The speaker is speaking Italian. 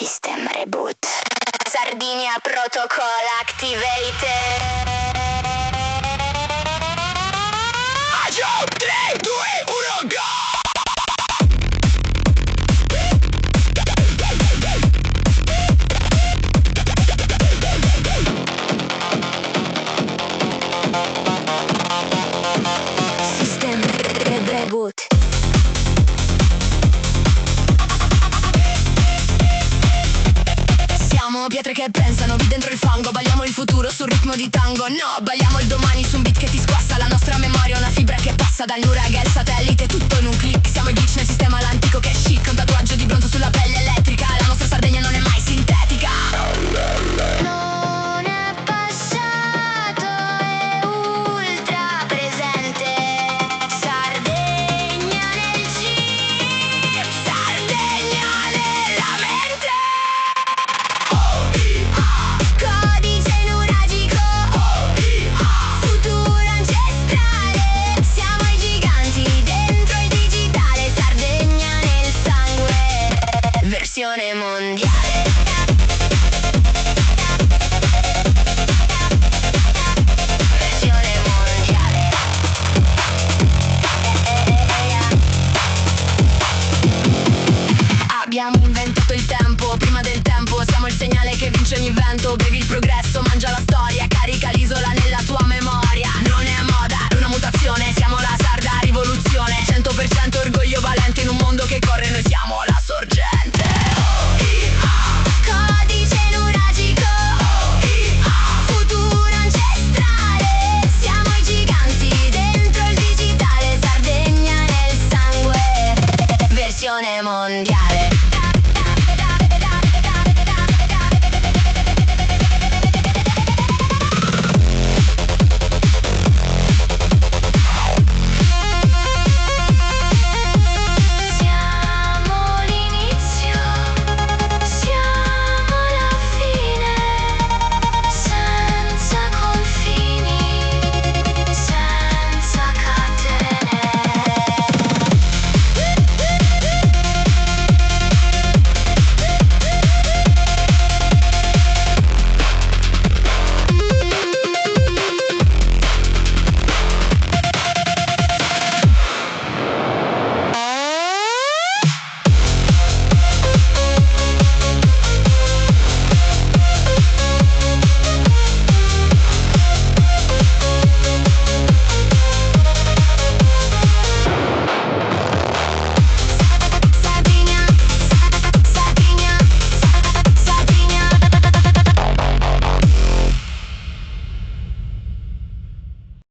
System Reboot. Sardinia Protocol Activated. Agio, 3, 2, 1, go! System Reboot. Siamo pietre che pensano, vi dentro il fango. Balliamo il futuro sul ritmo di tango. No, balliamo il domani su un beat che ti squassa la nostra memoria. Una fibra che passa dal nurag al satellite, tutto in un click. Siamo i glitch nel sistema, l'antico che è chic. Un tatuaggio di bronzo sulla pelle elettrica. La nostra Sardegna non è mai sintetica. Non è passato, è ultra presente. Sardegna nel chip, Sardegna nella mente. Codice nuragico, futuro ancestrale. Siamo i giganti dentro il digitale. Sardegna nel sangue, versione mondiale. Versione mondiale. Abbiamo inventato il tempo, prima del tempo. Siamo il segnale che vince ogni vento. Bevi il progresso, mangia la storia. Carica l'isola nella tua memoria. Non è moda, è una mutazione. Siamo la sarda rivoluzione. 100% orgoglio valente in un mondo che corre, noi siamo la sorgente.